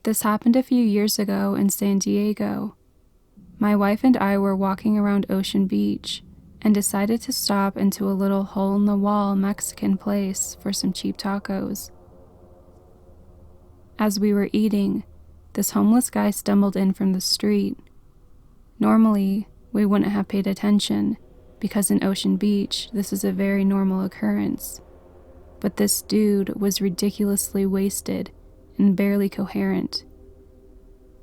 This happened a few years ago in San Diego. My wife and I were walking around Ocean Beach and decided to stop into a little hole-in-the-wall Mexican place for some cheap tacos. As we were eating, this homeless guy stumbled in from the street. Normally, we wouldn't have paid attention because in Ocean Beach, this is a very normal occurrence. But this dude was ridiculously wasted and barely coherent.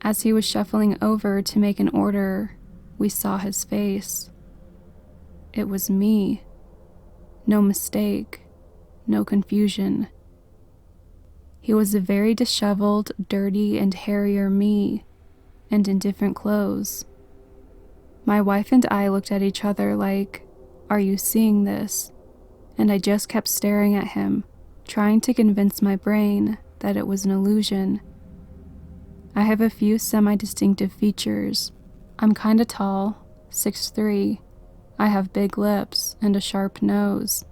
As he was shuffling over to make an order, we saw his face. It was me. No mistake, no confusion. He was a very disheveled, dirty, and hairier me, and in different clothes. My wife and I looked at each other like, "Are you seeing this?" And I just kept staring at him, trying to convince my brain that it was an illusion. I have a few semi-distinctive features. I'm kinda tall, 6'3". I have big lips and a sharp nose.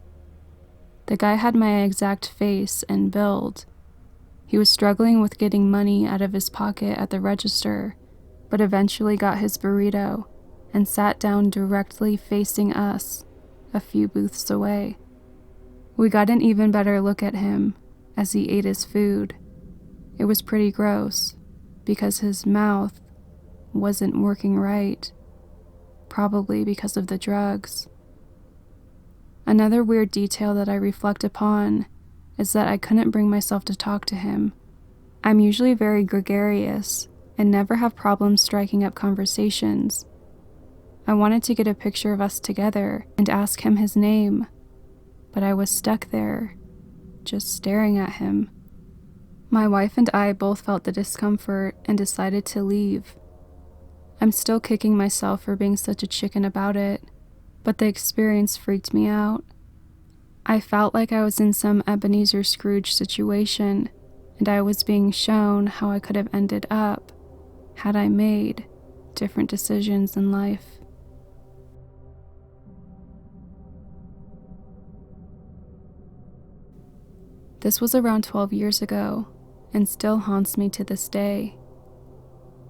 The guy had my exact face and build. He was struggling with getting money out of his pocket at the register, but eventually got his burrito and sat down directly facing us, a few booths away. We got an even better look at him as he ate his food. It was pretty gross, because his mouth wasn't working right, probably because of the drugs. Another weird detail that I reflect upon is that I couldn't bring myself to talk to him. I'm usually very gregarious and never have problems striking up conversations. I wanted to get a picture of us together and ask him his name, but I was stuck there, just staring at him. My wife and I both felt the discomfort and decided to leave. I'm still kicking myself for being such a chicken about it, but the experience freaked me out. I felt like I was in some Ebenezer Scrooge situation, and I was being shown how I could have ended up had I made different decisions in life. This was around 12 years ago, and still haunts me to this day.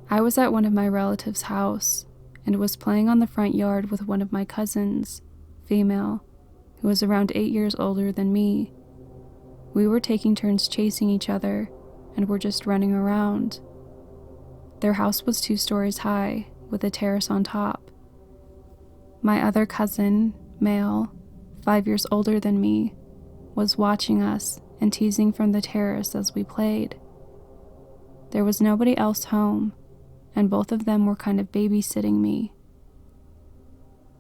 I was at one of my relatives' house, and was playing on the front yard with one of my cousins, female, who was around 8 years older than me. We were taking turns chasing each other, and were just running around. Their house was 2 stories high, with a terrace on top. My other cousin, male, 5 years older than me, was watching us and teasing from the terrace as we played. There was nobody else home, and both of them were kind of babysitting me.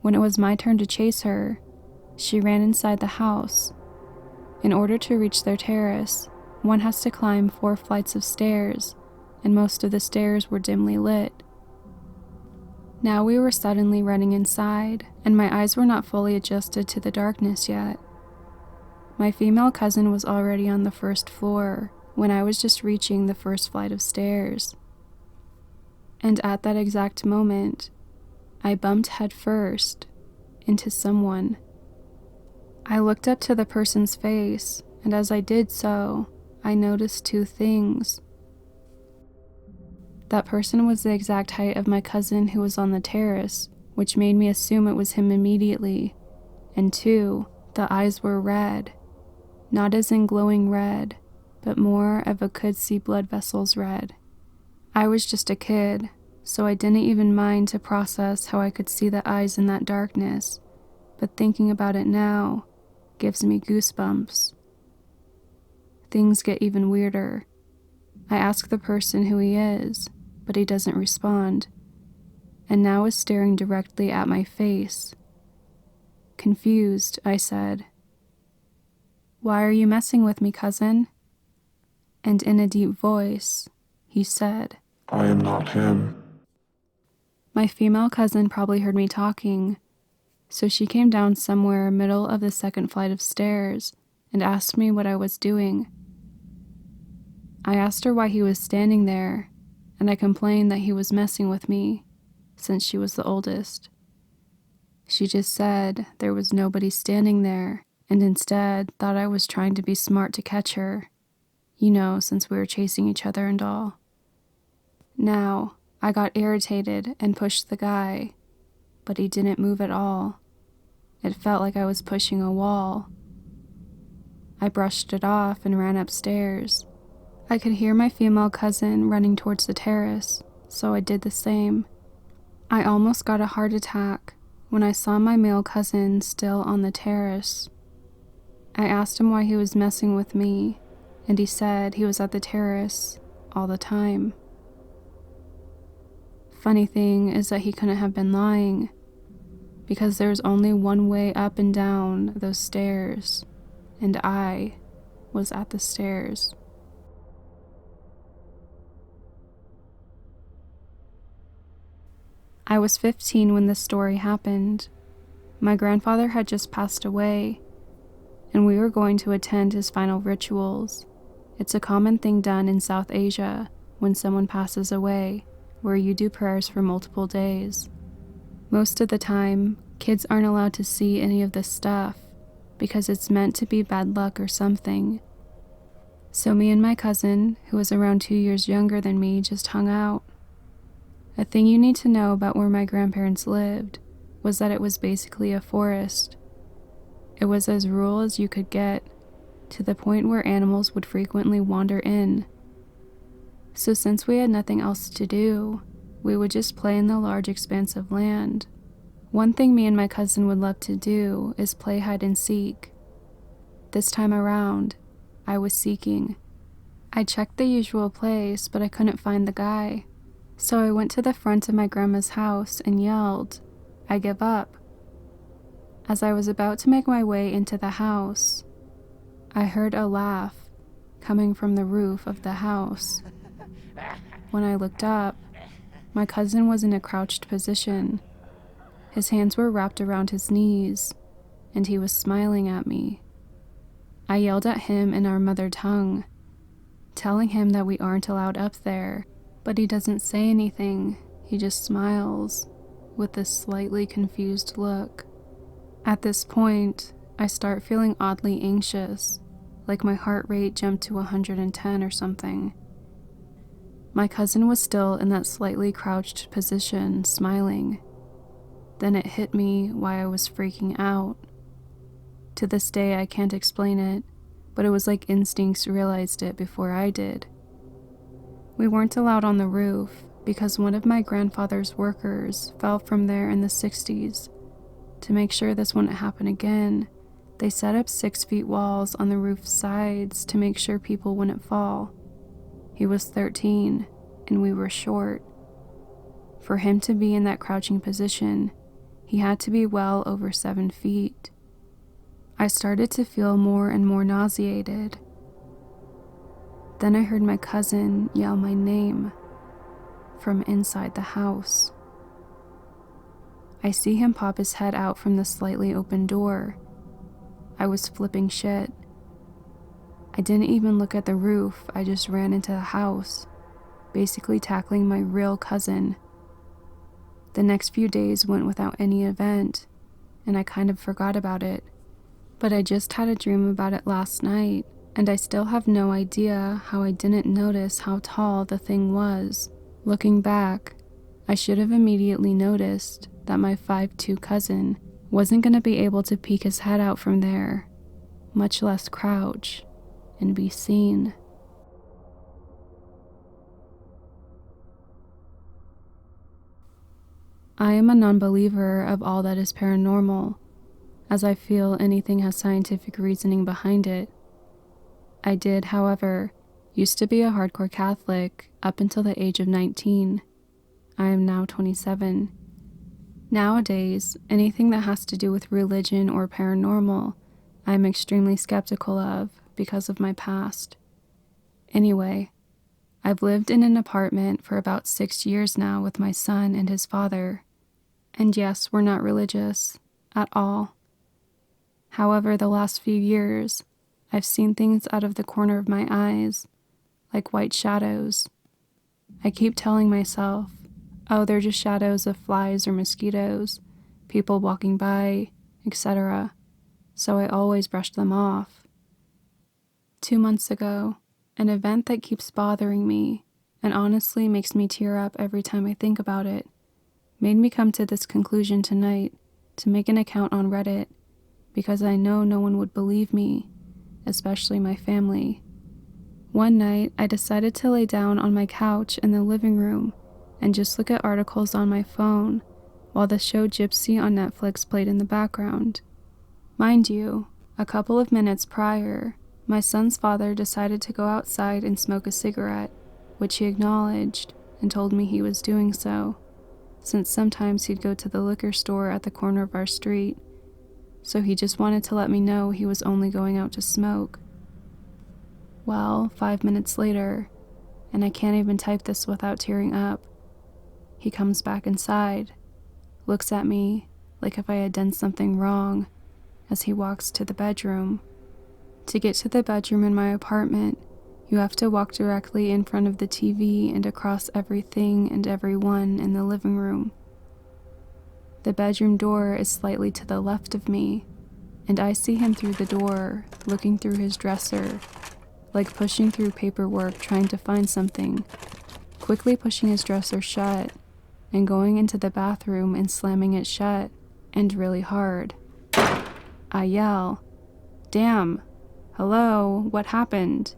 When it was my turn to chase her, she ran inside the house. In order to reach their terrace, one has to climb 4 flights of stairs, and most of the stairs were dimly lit. Now we were suddenly running inside, and my eyes were not fully adjusted to the darkness yet. My female cousin was already on the first floor when I was just reaching the first flight of stairs. And at that exact moment, I bumped headfirst into someone. I looked up to the person's face, and as I did so, I noticed 2 things. That person was the exact height of my cousin who was on the terrace, which made me assume it was him immediately. And 2, the eyes were red. Not as in glowing red, but more of a could see blood vessels red. I was just a kid, so I didn't even mind to process how I could see the eyes in that darkness, but thinking about it now gives me goosebumps. Things get even weirder. I ask the person who he is, but he doesn't respond, and now is staring directly at my face. Confused, I said, "Why are you messing with me, cousin?" And in a deep voice, he said, "I am not him." My female cousin probably heard me talking, so she came down somewhere middle of the 2nd flight of stairs and asked me what I was doing. I asked her why he was standing there, and I complained that he was messing with me, since she was the oldest. She just said there was nobody standing there, and instead thought I was trying to be smart to catch her, since we were chasing each other and all. Now, I got irritated and pushed the guy, but he didn't move at all. It felt like I was pushing a wall. I brushed it off and ran upstairs. I could hear my female cousin running towards the terrace, so I did the same. I almost got a heart attack when I saw my male cousin still on the terrace. I asked him why he was messing with me, and he said he was at the terrace all the time. Funny thing is that he couldn't have been lying, because there's only one way up and down those stairs, and I was at the stairs. I was 15 when this story happened. My grandfather had just passed away, and we were going to attend his final rituals. It's a common thing done in South Asia when someone passes away, where you do prayers for multiple days. Most of the time, kids aren't allowed to see any of this stuff because it's meant to be bad luck or something. So me and my cousin, who was around 2 years younger than me, just hung out. A thing you need to know about where my grandparents lived was that it was basically a forest. It was as rural as you could get, to the point where animals would frequently wander in. So since we had nothing else to do, we would just play in the large expanse of land. One thing me and my cousin would love to do is play hide and seek. This time around, I was seeking. I checked the usual place, but I couldn't find the guy. So I went to the front of my grandma's house and yelled, "I give up." As I was about to make my way into the house, I heard a laugh coming from the roof of the house. When I looked up, my cousin was in a crouched position. His hands were wrapped around his knees, and he was smiling at me. I yelled at him in our mother tongue, telling him that we aren't allowed up there, but he doesn't say anything. He just smiles with this slightly confused look. At this point, I start feeling oddly anxious, like my heart rate jumped to 110 or something. My cousin was still in that slightly crouched position, smiling. Then it hit me why I was freaking out. To this day, I can't explain it, but it was like instincts realized it before I did. We weren't allowed on the roof because one of my grandfather's workers fell from there in the 60s. To make sure this wouldn't happen again, they set up 6-foot walls on the roof sides to make sure people wouldn't fall. He was 13, and we were short. For him to be in that crouching position, he had to be well over 7 feet. I started to feel more and more nauseated. Then I heard my cousin yell my name from inside the house. I see him pop his head out from the slightly open door. I was flipping shit. I didn't even look at the roof, I just ran into the house, basically tackling my real cousin. The next few days went without any event, and I kind of forgot about it. But I just had a dream about it last night, and I still have no idea how I didn't notice how tall the thing was. Looking back, I should have immediately noticed that my 5'2" cousin wasn't going to be able to peek his head out from there, much less crouch and be seen. I am a non-believer of all that is paranormal, as I feel anything has scientific reasoning behind it. I did, however, used to be a hardcore Catholic up until the age of 19. I am now 27. Nowadays, anything that has to do with religion or paranormal, I am extremely skeptical of because of my past. Anyway, I've lived in an apartment for about 6 years now with my son and his father. And yes, we're not religious at all. However, the last few years, I've seen things out of the corner of my eyes, like white shadows. I keep telling myself, oh, they're just shadows of flies or mosquitoes, people walking by, etc. So I always brush them off. 2 months ago, an event that keeps bothering me and honestly makes me tear up every time I think about it, made me come to this conclusion tonight to make an account on Reddit because I know no one would believe me, especially my family. One night, I decided to lay down on my couch in the living room and just look at articles on my phone while the show Gypsy on Netflix played in the background. Mind you, a couple of minutes prior, my son's father decided to go outside and smoke a cigarette, which he acknowledged and told me he was doing so, since sometimes he'd go to the liquor store at the corner of our street, so he just wanted to let me know he was only going out to smoke. Well, 5 minutes later, and I can't even type this without tearing up, he comes back inside, looks at me like if I had done something wrong as he walks to the bedroom. To get to the bedroom in my apartment, you have to walk directly in front of the TV and across everything and everyone in the living room. The bedroom door is slightly to the left of me, and I see him through the door, looking through his dresser, like pushing through paperwork trying to find something, quickly pushing his dresser shut, and going into the bathroom and slamming it shut, and really hard. I yell, "Damn! Hello, what happened?"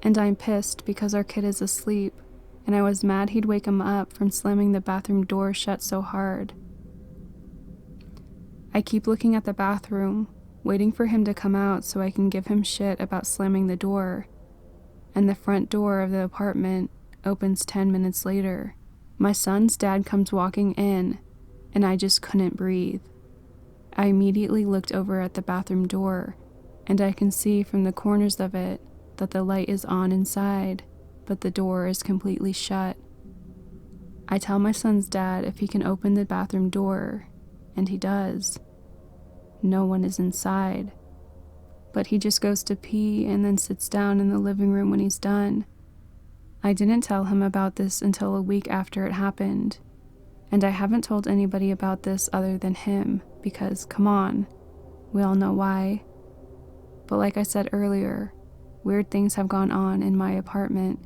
And I'm pissed because our kid is asleep, and I was mad he'd wake him up from slamming the bathroom door shut so hard. I keep looking at the bathroom, waiting for him to come out so I can give him shit about slamming the door, and the front door of the apartment opens 10 minutes later. My son's dad comes walking in, and I just couldn't breathe. I immediately looked over at the bathroom door, and I can see from the corners of it that the light is on inside, but the door is completely shut. I tell my son's dad if he can open the bathroom door, and he does. No one is inside, but he just goes to pee and then sits down in the living room when he's done. I didn't tell him about this until a week after it happened, and I haven't told anybody about this other than him because, come on, we all know why. But like I said earlier, weird things have gone on in my apartment,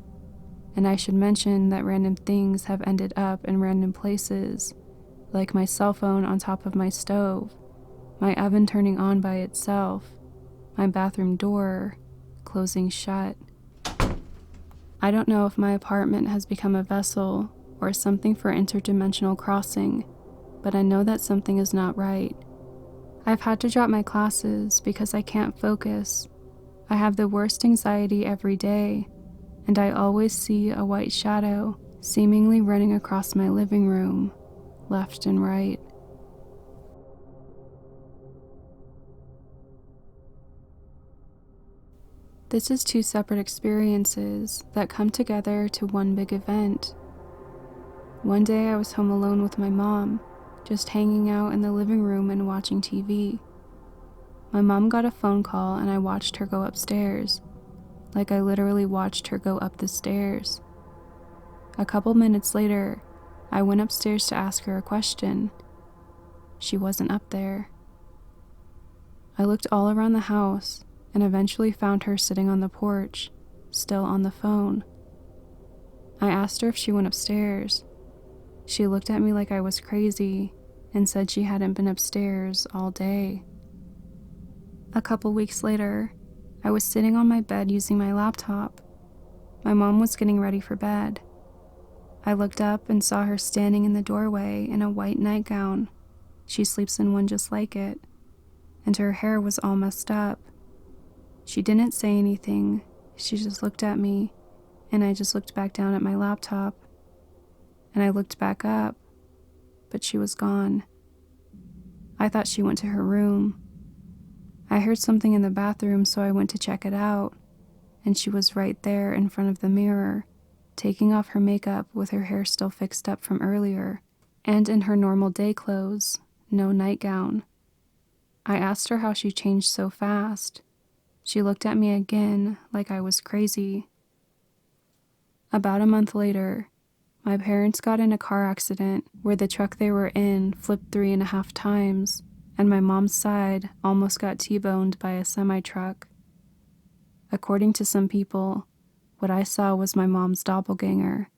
and I should mention that random things have ended up in random places, like my cell phone on top of my stove, my oven turning on by itself, my bathroom door closing shut. I don't know if my apartment has become a vessel or something for interdimensional crossing, but I know that something is not right. I've had to drop my classes because I can't focus. I have the worst anxiety every day, and I always see a white shadow seemingly running across my living room, left and right. This is two separate experiences that come together to one big event. One day I was home alone with my mom, just hanging out in the living room and watching TV. My mom got a phone call and I watched her go upstairs. Like I literally watched her go up the stairs. A couple minutes later, I went upstairs to ask her a question. She wasn't up there. I looked all around the house and eventually found her sitting on the porch, still on the phone. I asked her if she went upstairs. She looked at me like I was crazy and said she hadn't been upstairs all day. A couple weeks later, I was sitting on my bed using my laptop. My mom was getting ready for bed. I looked up and saw her standing in the doorway in a white nightgown. She sleeps in one just like it, and her hair was all messed up. She didn't say anything, she just looked at me, and I just looked back down at my laptop. And I looked back up, but she was gone. I thought she went to her room. I heard something in the bathroom, so I went to check it out, and she was right there in front of the mirror, taking off her makeup with her hair still fixed up from earlier, and in her normal day clothes, no nightgown. I asked her how she changed so fast. She looked at me again like I was crazy. About a month later, my parents got in a car accident where the truck they were in flipped 3.5 times, and my mom's side almost got T-boned by a semi-truck. According to some people, What I saw was my mom's doppelganger,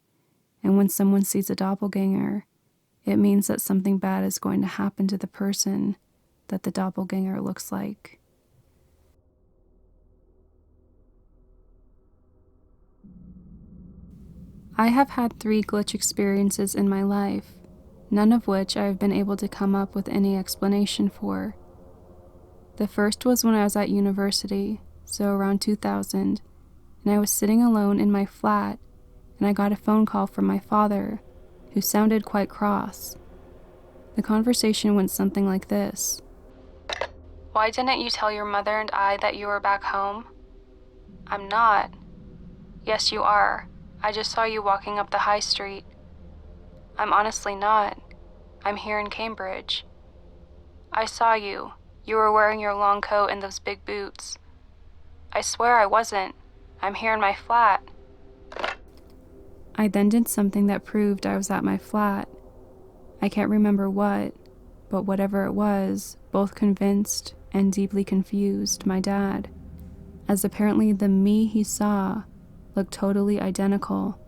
and when someone sees a doppelganger, it means that something bad is going to happen to the person that the doppelganger looks like. I have had 3 glitch experiences in my life, none of which I have been able to come up with any explanation for. The first was when I was at university, so around 2000, and I was sitting alone in my flat, and I got a phone call from my father, who sounded quite cross. The conversation went something like this. "Why didn't you tell your mother and I that you were back home?" "I'm not." "Yes, you are. I just saw you walking up the high street." "I'm honestly not. I'm here in Cambridge." "I saw you. You were wearing your long coat and those big boots." "I swear I wasn't. I'm here in my flat." I then did something that proved I was at my flat. I can't remember what, but whatever it was, both convinced and deeply confused my dad, as apparently the me he saw looked totally identical,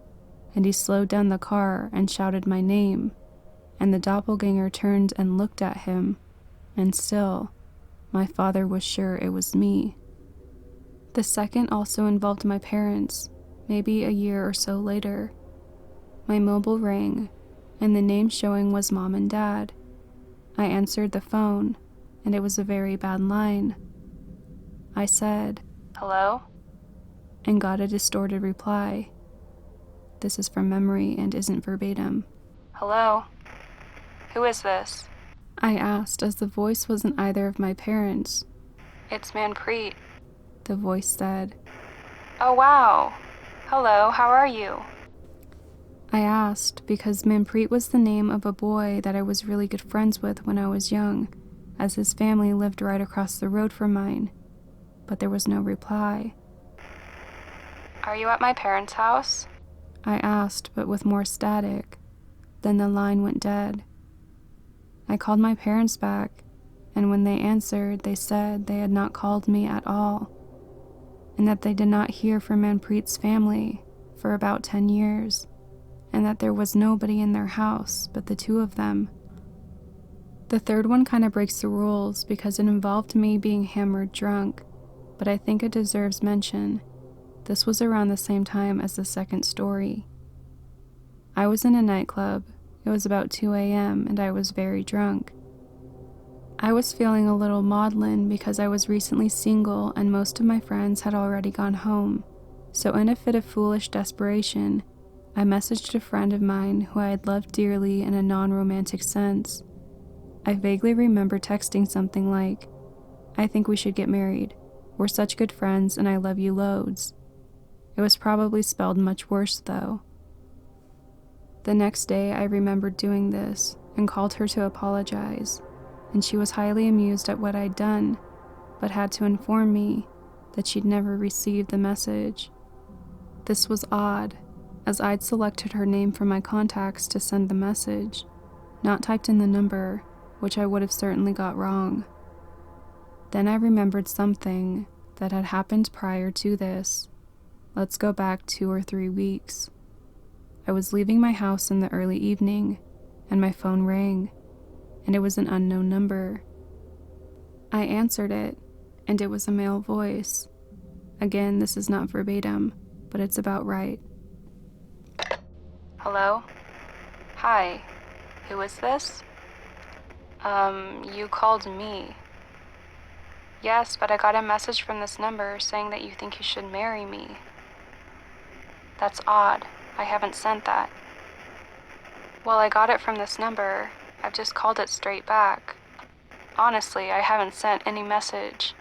and he slowed down the car and shouted my name, and the doppelganger turned and looked at him, and still, my father was sure it was me. The second also involved my parents, maybe a year or so later. My mobile rang, and the name showing was Mom and Dad. I answered the phone, and it was a very bad line. I said, "Hello?" and got a distorted reply. This is from memory and isn't verbatim. "Hello? Who is this?" I asked, as the voice wasn't either of my parents. "It's Manpreet," the voice said. "Oh wow! Hello, how are you?" I asked because Manpreet was the name of a boy that I was really good friends with when I was young, as his family lived right across the road from mine, but there was no reply. "Are you at my parents' house?" I asked, but with more static. Then the line went dead. I called my parents back, and when they answered, they said they had not called me at all, and that they did not hear from Manpreet's family for about 10 years, and that there was nobody in their house but the 2 of them. The third one kind of breaks the rules because it involved me being hammered drunk, but I think it deserves mention. This was around the same time as the second story. I was in a nightclub. It was about 2 a.m. and I was very drunk. I was feeling a little maudlin because I was recently single and most of my friends had already gone home, so in a fit of foolish desperation, I messaged a friend of mine who I had loved dearly in a non-romantic sense. I vaguely remember texting something like, "I think we should get married. We're such good friends and I love you loads." It was probably spelled much worse though. The next day I remembered doing this and called her to apologize, and she was highly amused at what I'd done, but had to inform me that she'd never received the message. This was odd, as I'd selected her name from my contacts to send the message, not typed in the number, which I would have certainly got wrong. Then I remembered something that had happened prior to this. Let's go back 2 or 3 weeks. I was leaving my house in the early evening, and my phone rang, and it was an unknown number. I answered it, and it was a male voice. Again, this is not verbatim, but it's about right. "Hello? Hi. Who is this?" You called me." "Yes, but I got a message from this number saying that you think you should marry me." "That's odd. I haven't sent that." "Well, I got it from this number. I've just called it straight back. Honestly, I haven't sent any message."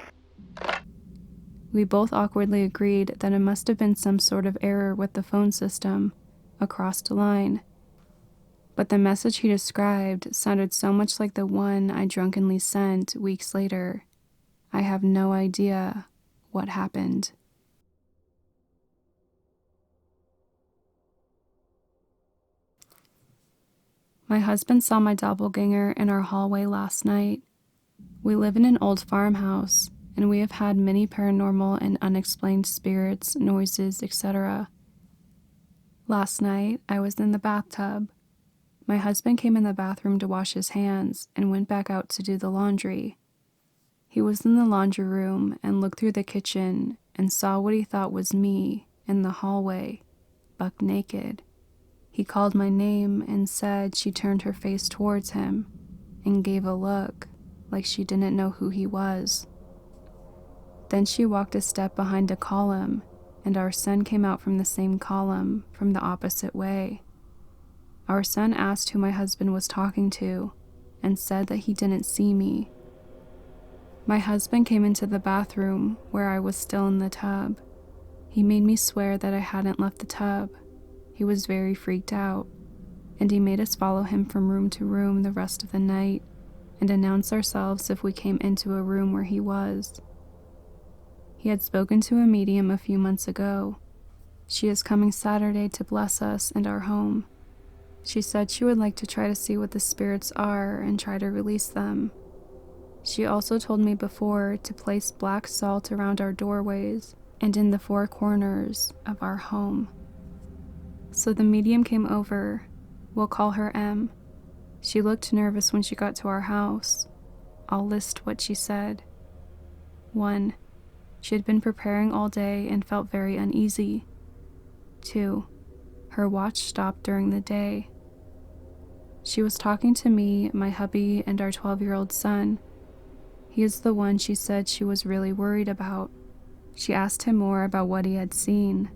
We both awkwardly agreed that it must have been some sort of error with the phone system, a crossed line. But the message he described sounded so much like the one I drunkenly sent weeks later. I have no idea what happened. My husband saw my doppelganger in our hallway last night. We live in an old farmhouse, and we have had many paranormal and unexplained spirits, noises, etc. Last night, I was in the bathtub. My husband came in the bathroom to wash his hands and went back out to do the laundry. He was in the laundry room and looked through the kitchen and saw what he thought was me in the hallway, buck naked. He called my name and said she turned her face towards him and gave a look like she didn't know who he was. Then she walked a step behind a column, and our son came out from the same column from the opposite way. Our son asked who my husband was talking to and said that he didn't see me. My husband came into the bathroom where I was still in the tub. He made me swear that I hadn't left the tub. He was very freaked out, and he made us follow him from room to room the rest of the night and announce ourselves if we came into a room where he was. He had spoken to a medium a few months ago. She is coming Saturday to bless us and our home. She said she would like to try to see what the spirits are and try to release them. She also told me before to place black salt around our doorways and in the four corners of our home. So the medium came over. We'll call her M. She looked nervous when she got to our house. I'll list what she said. 1. She had been preparing all day and felt very uneasy. 2. Her watch stopped during the day. She was talking to me, my hubby, and our 12-year-old son. He is the one she said she was really worried about. She asked him more about what he had seen,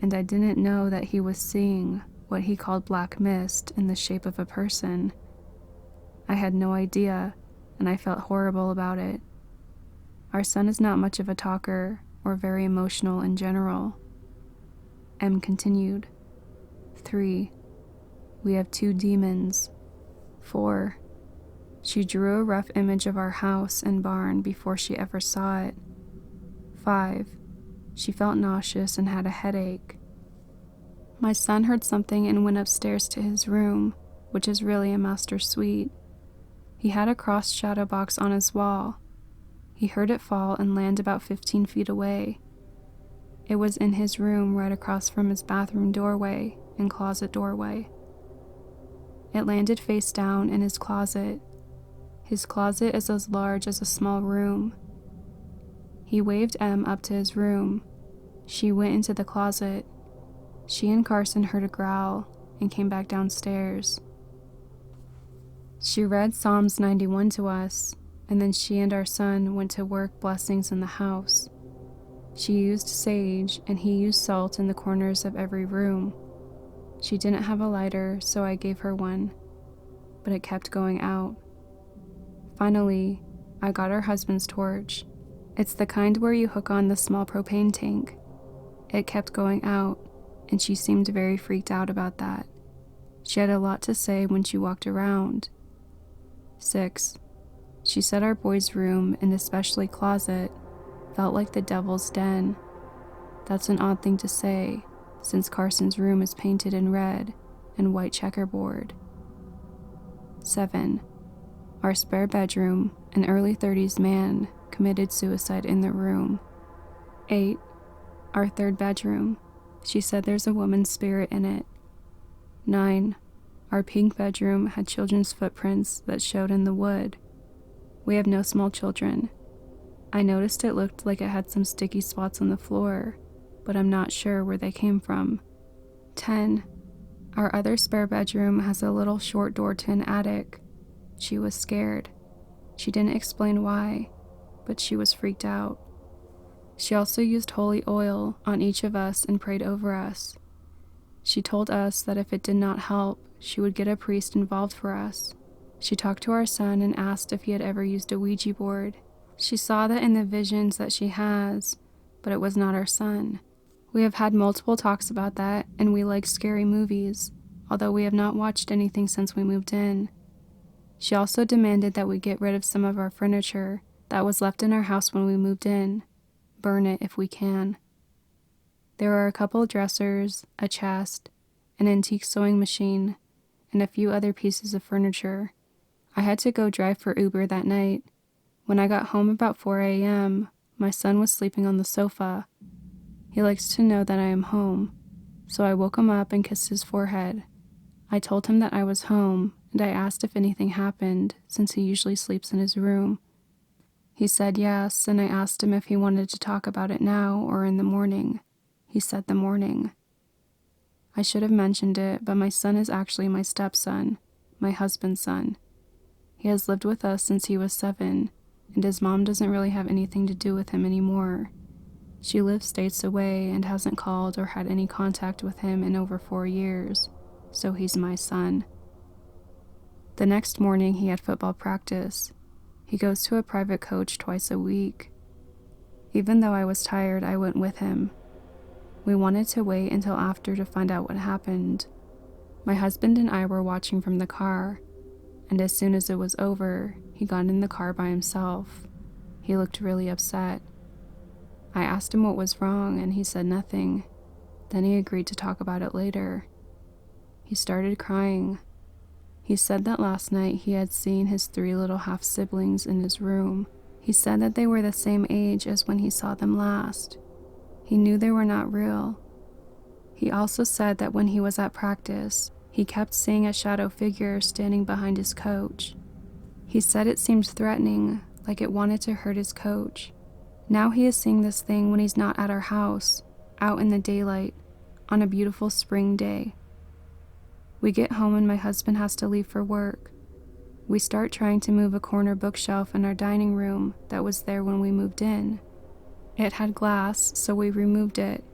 and I didn't know that he was seeing what he called black mist in the shape of a person. I had no idea, and I felt horrible about it. Our son is not much of a talker or very emotional in general. M continued. 3. We have 2 demons. 4. She drew a rough image of our house and barn before she ever saw it. 5. She felt nauseous and had a headache. My son heard something and went upstairs to his room, which is really a master suite. He had a cross shadow box on his wall. He heard it fall and land about 15 feet away. It was in his room right across from his bathroom doorway and closet doorway. It landed face down in his closet. His closet is as large as a small room. He waved M up to his room. She went into the closet. She and Carson heard a growl and came back downstairs. She read Psalms 91 to us, and then she and our son went to work blessings in the house. She used sage and he used salt in the corners of every room. She didn't have a lighter, so I gave her one, but it kept going out. Finally, I got her husband's torch. It's the kind where you hook on the small propane tank. It kept going out, and she seemed very freaked out about that. She had a lot to say when she walked around. 6. She said our boys' room, and especially closet, felt like the devil's den. That's an odd thing to say, since Carson's room is painted in red and white checkerboard. 7. Our spare bedroom, an early 30s man, committed suicide in the room. 8. Our third bedroom. She said there's a woman's spirit in it. 9. Our pink bedroom had children's footprints that showed in the wood. We have no small children. I noticed it looked like it had some sticky spots on the floor, but I'm not sure where they came from. 10. Our other spare bedroom has a little short door to an attic. She was scared. She didn't explain why, but she was freaked out. She also used holy oil on each of us and prayed over us. She told us that if it did not help, she would get a priest involved for us. She talked to our son and asked if he had ever used a Ouija board. She saw that in the visions that she has, but it was not our son. We have had multiple talks about that, and we like scary movies, although we have not watched anything since we moved in. She also demanded that we get rid of some of our furniture that was left in our house when we moved in. Burn it if we can. There are a couple dressers, a chest, an antique sewing machine, and a few other pieces of furniture. I had to go drive for Uber that night. When I got home about 4 a.m., My son was sleeping on the sofa. He likes to know that I am home, so I woke him up and kissed his forehead. I told him that I was home, and I asked if anything happened, since he usually sleeps in his room. He said yes, and I asked him if he wanted to talk about it now or in the morning. He said the morning. I should have mentioned it, but my son is actually my stepson, my husband's son. He has lived with us since he was 7, and his mom doesn't really have anything to do with him anymore. She lives states away and hasn't called or had any contact with him in over 4 years, so he's my son. The next morning he had football practice. He goes to a private coach twice a week. Even though I was tired, I went with him. We wanted to wait until after to find out what happened. My husband and I were watching from the car, and as soon as it was over, he got in the car by himself. He looked really upset. I asked him what was wrong, and he said nothing. Then he agreed to talk about it later. He started crying. He said that last night he had seen his 3 little half-siblings in his room. He said that they were the same age as when he saw them last. He knew they were not real. He also said that when he was at practice, he kept seeing a shadow figure standing behind his coach. He said it seemed threatening, like it wanted to hurt his coach. Now he is seeing this thing when he's not at our house, out in the daylight, on a beautiful spring day. We get home and my husband has to leave for work. We start trying to move a corner bookshelf in our dining room that was there when we moved in. It had glass, so we removed it.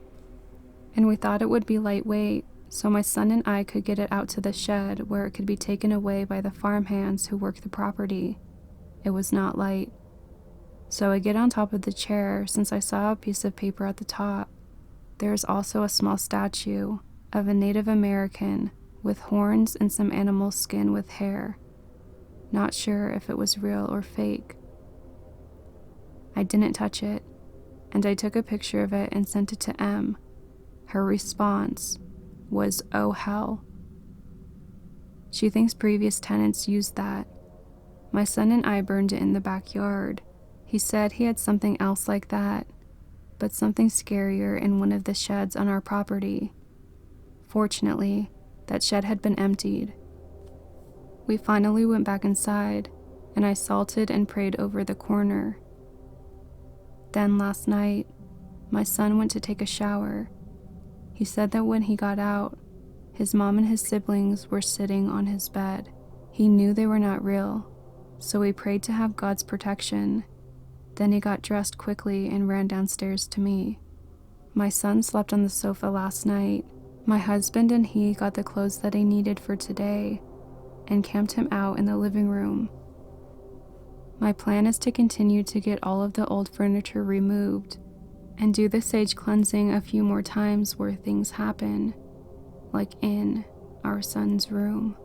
And we thought it would be lightweight, so my son and I could get it out to the shed where it could be taken away by the farmhands who work the property. It was not light. So I get on top of the chair since I saw a piece of paper at the top. There is also a small statue of a Native American with horns and some animal skin with hair. Not sure if it was real or fake. I didn't touch it, and I took a picture of it and sent it to Em. Her response was, "Oh hell." She thinks previous tenants used that. My son and I burned it in the backyard. He said he had something else like that, but something scarier in one of the sheds on our property. Fortunately, that shed had been emptied. We finally went back inside, and I salted and prayed over the corner. Then last night, my son went to take a shower. He said that when he got out, his mom and his siblings were sitting on his bed. He knew they were not real, so he prayed to have God's protection. Then he got dressed quickly and ran downstairs to me. My son slept on the sofa last night. My husband and he got the clothes that he needed for today and camped him out in the living room. My plan is to continue to get all of the old furniture removed and do the sage cleansing a few more times where things happen, like in our son's room.